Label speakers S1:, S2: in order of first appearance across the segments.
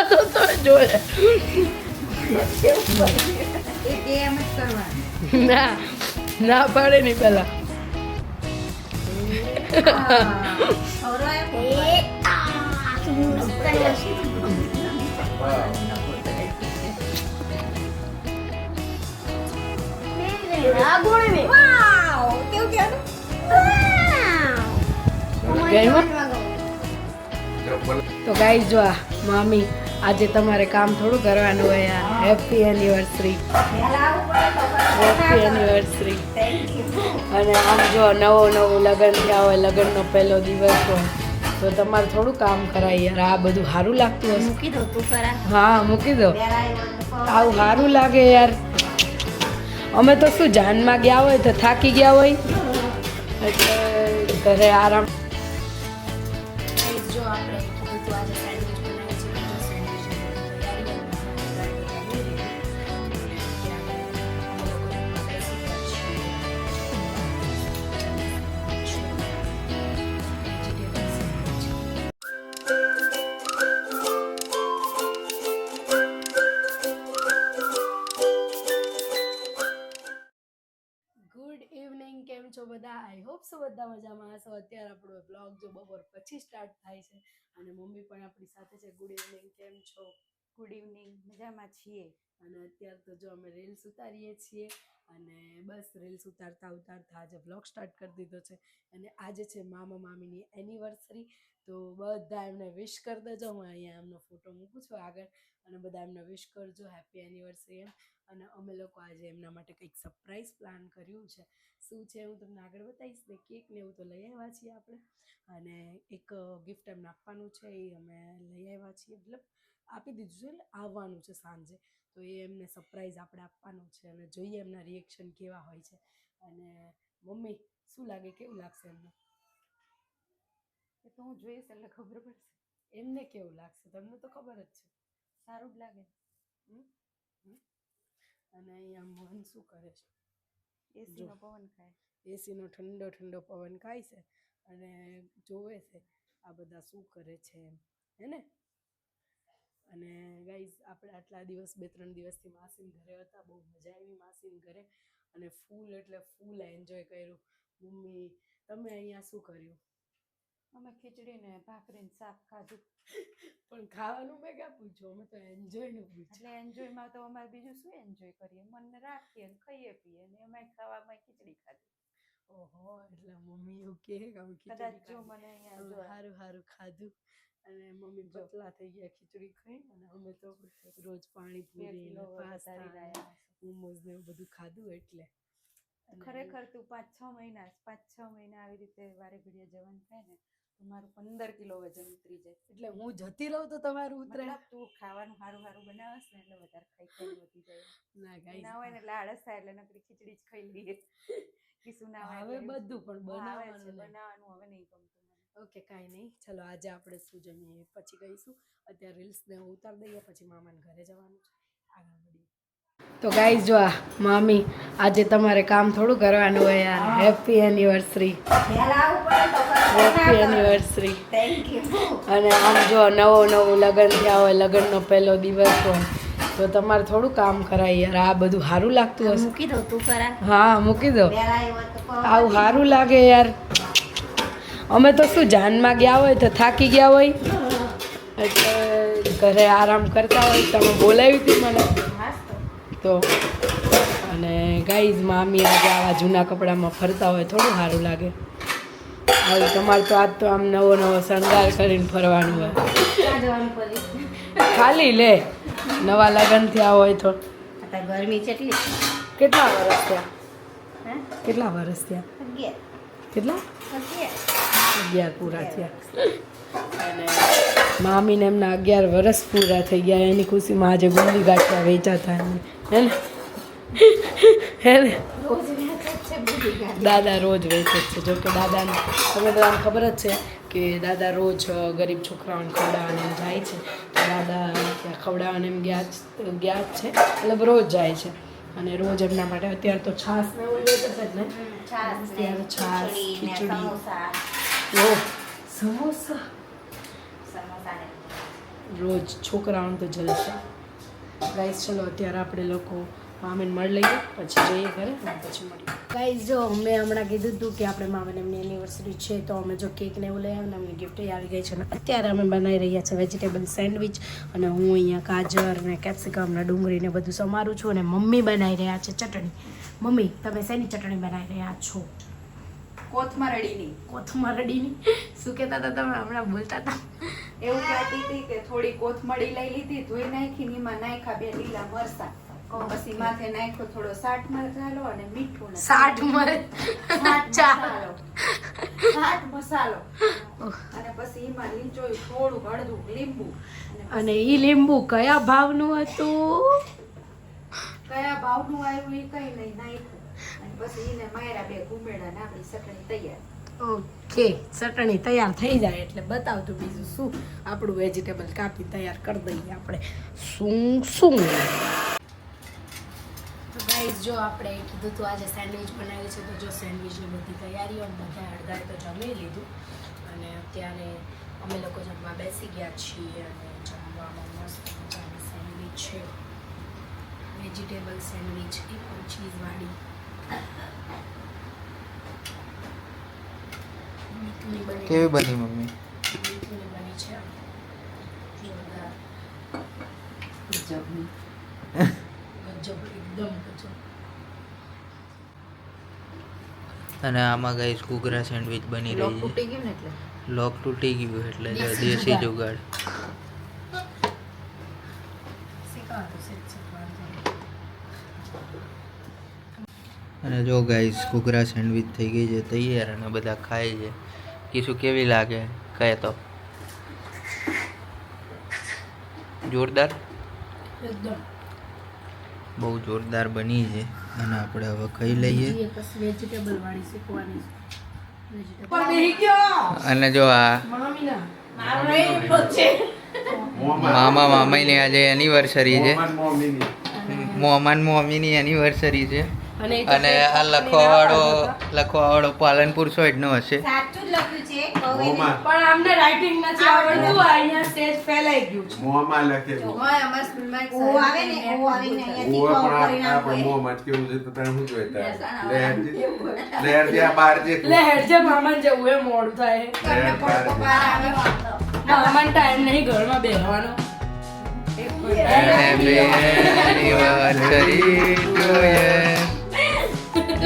S1: તો જોઈએ ના ના પાડે નહીં પેલા તો ગાઈસ જો આ મામી આજે તમારે કામ થોડું કરવાનું હોય યાર હેપી એનિવર્સરી અને આમ જો નવું લગ્ન થયા હોય લગ્નનો પહેલો દિવસ હોય તો તમારે થોડું કામ કરાય યાર આ બધું સારું લાગતું હશે મૂકી દો તું કરા હા મૂકી દો આવું સારું લાગે યાર અમે તો શું જાનમાં ગયા હોય તો થાકી ગયા હોય એટલે ઘરે આરામ જો આપણે કેમ છો બધા આઈ હોપ સો બધા મજામાં હશો અત્યારે આપણો બ્લોગ જો બપોર પછી સ્ટાર્ટ થાય છે અને મમ્મી પણ આપણી સાથે છે ગુડ ઇવનિંગ કેમ છો ગુડ ઇવનિંગ મજામાં છીએ અને અત્યારે તો જો અમે રીલ્સ ઉતારીએ છીએ અને બસ રીલ્સ ઉતારતા આજે બ્લોગ સ્ટાર્ટ કરી દીધો છે અને આજે છે મામા મામીની એનિવર્સરી તો બધા એમને વિશ કરી દેજો હું અહીંયા એમનો ફોટો મૂકું છું આગળ અને બધા એમને વિશ કરજો હેપી એનિવર્સરી એમ અને અમે લોકો આજે એમના માટે કંઈક સરપ્રાઈઝ પ્લાન કર્યું છે શું છે હું તમને આગળ બતાવીશ ને કેક ને એવું તો લઈ આવ્યા છીએ આપણે અને એક ગિફ્ટ એમને આપવાનું છે એ અમે લઈ આવ્યા છીએ મતલબ આપી દીધું છે એટલે આવવાનું છે સાંજે તો એ એમને સરપ્રાઈઝ આપણે આપવાનું છે અને જોઈએ એમના રિએક્શન કેવા હોય છે અને મમ્મી શું લાગે કેવું લાગશે એમને એ તો હું જોઈશ એટલે ખબર પડશે એમને કેવું લાગશે તમને તો ખબર જ છે સારું જ લાગે અને અહીંયા મોહન શું કરે છે એસીનો પવન ખાય એસીનો ઠંડો પવન ખાય છે અને જોવે છે આ બધા શું કરે છે એમ હે ને અને ગાઈઝ આપણે આટલા દિવસ 2-3 દિવસથી માસીન ઘરે હતા બહુ મજા આવી માસીન ઘરે અને ફૂલ એટલે ફૂલ એન્જોય કર્યું મમ્મી તમે અહીંયા શું કર્યું અમે ખીચડી ને ભાખરી ને શાક ખાધું પણ ખાવાનું મેં ક્યાં પૂછ્યું અમે તો એન્જોયનું પૂછ્યું એટલે એન્જોયમાં તો અમારે બીજું શું એન્જોય કરીએ મનને રાખીએ ને ખાઈએ પીએ ને એમાંય ખાવામાં ખીચડી ખાધી ઓહો એટલે મમ્મી એવું કહે કે અમે ખીચડી જો મને અહીંયા સારું ખાધું અને મમ્મી પતલા થઈ ગયા ખીચડી ખાઈ અને અમે તો રોજ પાણીપુરી ને પાસ્તા મોમોઝ ને એવું બધું ખાધું એટલે ખરેખર તું 5-6 મહિના આવી રીતે વારે ઘડીએ જવાનું થાય ને તમારું 15 કિલો વજન ઉતરી જાય એટલે હું જતી રહું તો તમારું ઉતરે તું ખાવાનું સારું બનાવસ ને એટલે વધારે ખાઈ વધી જાય ના ગાઈસ ના હોય ને એટલે આળસ થાય એટલે નકરી ખીચડી જ ખાઈ લઈએ કીસું ના હવે બધું પણ બનાવવાનું હવે નહીં ગમતું ઓકે કાંઈ નહીં ચલો આજે આપણે શું જમીએ પછી કહીશું અત્યારે રીલ્સને ઉતારી દઈએ પછી મામાને ઘરે જવાનું છે આગળ મળીએ તો ગાઈસ જો આ મામી આજે તમારે કામ થોડું કરવાનું હોય યાર હેપી એનિવર્સરી થેન્ક યુ અને આમ જો નવું લગ્ન થયા હોય લગ્નનો પહેલો દિવસ હોય તો તમારે થોડું કામ કરાય યાર આ બધું સારું લાગતું હશે મૂકી દો તું કરા હા મૂકી દો આવું સારું લાગે યાર અમે તો શું જાનમાં ગયા હોય તો થાકી ગયા હોય એટલે ઘરે આરામ કરતા હોય તમે બોલાવી હતી મને તો અને ગાઈઝ મામી આજે આવા જૂના કપડામાં ફરતા હોય થોડું સારું લાગે હવે તમારે તો આજ તો આમ નવો શણગાર કરીને ફરવાનું હોય ખાલી લે નવા લગ્ન થયા હોય તો ગરમી કેટલા વર્ષ થયા કેટલા 11 પૂરા થયા અને મામીને એમના 11 વર્ષ પૂરા થઈ ગયા એની ખુશીમાં આજે ગુંદી ગાંઠિયા વેચાતા હે ને દાદા રોજ વેચે છે જોકે દાદાને તમે બધાને ખબર જ છે કે દાદા રોજ ગરીબ છોકરાઓને ખવડાવવાને એમ જાય છે દાદા ત્યાં ખવડાવવાને એમ ગયા જ છે એટલે રોજ જાય છે અને રોજ એમના માટે અત્યારે તો છાશ ને એવું વેચે છે ને અત્યારે છાશ ખીચડી સમોસા રોજ છોકરાઓને તો જલસા. ગાઈસ ચલો અત્યારે આપણે લોકો મામીને મળી લઈએ, પછી જઈએ ઘરે અને પછી મળીએ. ગાઈસ જો મેં હમણાં કીધું હતું કે આપણે મામાને એમની એનિવર્સરી છે, તો અમે જો કેક ને એવું લઈ આવીને અમને ગિફ્ટ આવી ગઈ છે. અને અત્યારે અમે બનાવી રહ્યા છીએ વેજીટેબલ સેન્ડવિચ, અને હું અહીંયા ગાજર ને કેપ્સિકમ ને ડુંગળી ને બધું સમારું છું, અને મમ્મી બનાવી રહ્યા છે ચટણી. મમ્મી તમે શેની ચટણી બનાવી રહ્યા છો? કોથમરડીની. શું કહેતા હતા તમે હમણાં બોલતા હતા?
S2: એવું કહેતી હતી કે થોડી કોથમરી લઈ લીધી, ધોઈ નાખી, એમાં નાખ્યા 2 લીલા મરચાં, પછી માથે નાખ્યો થોડો ચાટ મસાલો અને મીઠું. ચાટ મસાલો અને પછી એમાં લીંચોયું થોડું હળદું, લીંબુ.
S1: અને ઈ લીંબુ કયા ભાવનું હતું?
S2: કયા ભાવનું આવ્યું એ કઈ નહીં, નાખ્યું અને પછી એને માયરા 2 ઘૂમેડા ને આપણી ચટણી તૈયાર.
S1: ઓકે, ચટણી તૈયાર થઈ જાય એટલે બતાવતું બીજું શું. આપણું વેજીટેબલ કાપી તૈયાર કરી દઈએ આપણે. શું તો ગાઈસ જો આપણે કીધું તો આજે સેન્ડવિચ બનાવી છે, તો જો સેન્ડવિચની બધી તૈયારીઓ બધા અડધાએ તો જમી લીધું, અને અત્યારે અમે લોકો જમવા બેસી ગયા છીએ. અને જમવામાં મસ્ત મજાની સેન્ડવિચ છે, વેજીટેબલ સેન્ડવિચ, એ પણ ચીઝવાળી.
S3: કેવી બની મમ્મી?
S1: મીઠુંની બની છે, જોરદાર, ગજબ, એકદમ ગજબ.
S3: અને આમાં ગાઈસ ઘૂઘરા સેન્ડવિચ બની
S2: લોક
S3: રહી
S2: તૂટી
S3: છે.
S2: ગયું ને એટલે
S3: લોક તૂટી ગયું એટલે દેશી જુગાડ. અને જો ગાઈસ ઘૂઘરા સેન્ડવિચ થઈ ગઈ છે તૈયાર, અને બધા ખાય છે. કીશું કેવી લાગે કહે તો? જોરદાર,
S1: એકદમ
S3: બહુ જોરદાર બની છે. અને આપણે હવે ખાઈ લઈએ.
S1: વેજીટેબલ વાળી શીખવાની
S3: અને જો આ મામા મામાની આજે એનિવર્સરી છે, મોહમ્મદ મોમીની એનિવર્સરી છે. અને આ લખવાવાળો પાલનપુર સાઈડનો હશે.
S2: સાચું જ લખ્યું છે,
S1: પણ આમને રાઇટિંગ નથી આવડતું, અહીંયા સ્ટેજ ફેલાઈ ગયું છે.
S4: મોમાં લખેલું
S2: હોય અમાર સ્કૂલમાં એક
S4: ઓ પણ આપણે મોમાં જ કેવું છે તો તને શું જોઈતા લહેર જે આ બાર જે
S1: એટલે હેડજે મામાને જવું એ મોડું થાય. મામાને ટાઈમ નહીં ઘરમાં બેસવાનો.
S3: Happy anniversary to you.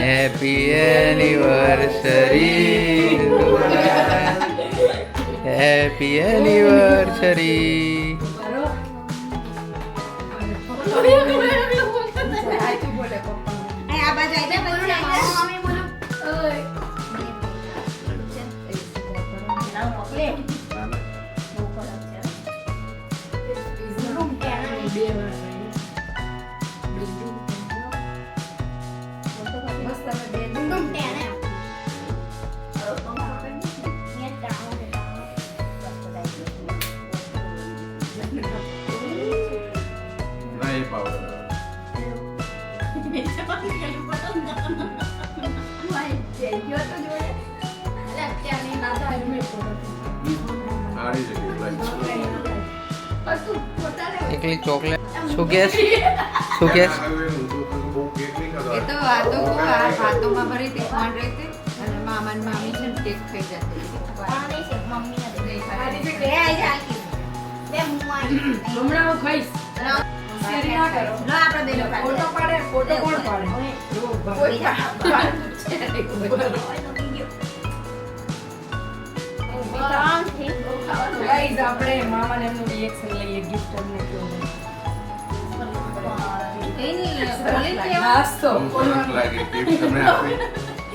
S3: Happy anniversary to you. Happy anniversary.
S2: આ બાજુ આવી જા, મમ્મી બોલો.
S4: નહીં પાવડર આડી જગ્યાએ
S3: એકલી ચોકલેટ. શું કેસ? શું કેસ?
S4: બહુ કેક નહીં
S2: એ તો વાતોમાં ભરી હતી, કોણ રહેતી અને મામા ને મામી છે ને કેક ખાઈ જતી.
S1: હમણાં હું ખાઈશ. શેરી ના કરો. ફોટો પાડે, ફોટો કોણ પાડે? ગાઈઝ આપણે મામાને એમનું રિએક્શન લઈએ, ગિફ્ટ એમને કેવું નાસ્તો.
S4: લાગે gift તમે આપી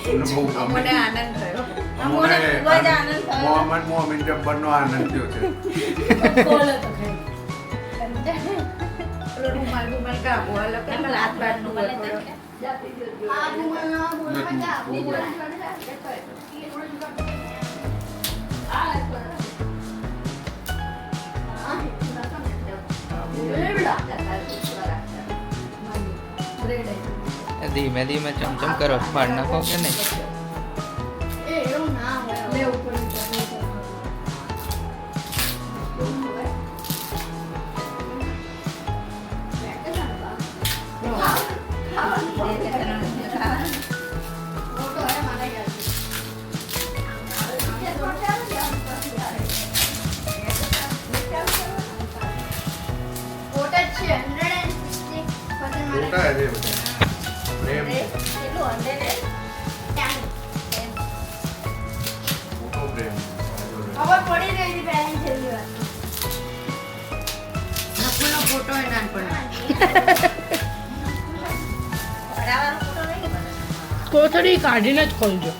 S4: મને બહુ ગમે.
S2: મને આનંદ થયો.
S4: મોહમ્મદ મોમીન જબ્બરનો આનંદ થયો છે.
S1: બોલો તો ખાઈ.
S2: રૂમાલ કાપો, હાથ બાટનું બધું.
S3: ધીમે ધીમે ચમચમ કરો, ફાડ નાખો કે નહીં?
S4: ફોટા છે બધા. પ્રેમ છે. મોટો પ્રેમ છે.
S2: નકુલનો ફોટો એ નાનપણમાં.
S1: કોથળી કાઢીને જ ખોલજો.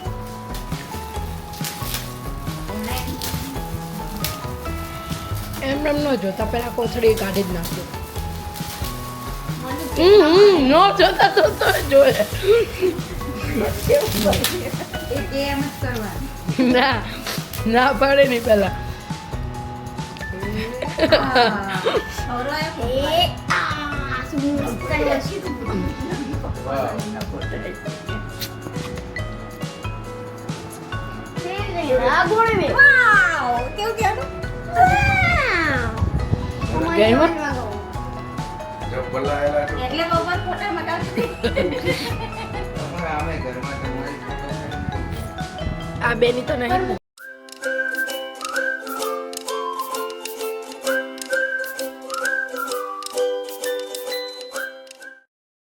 S1: એમ ન જોતા પેલા કોથળી કાઢી જ નાખજો. નો જોતા તો જોયે.
S2: એ એમ જ કરવાનું.
S1: ના ના પાડે નહીં પેલા.
S4: જબ બોલાયેલા તો
S2: એટલે બપોર ફોટા મટાવતી
S3: તમારે આમે ઘરમાં તમારી
S1: આ બેની તો નહીં.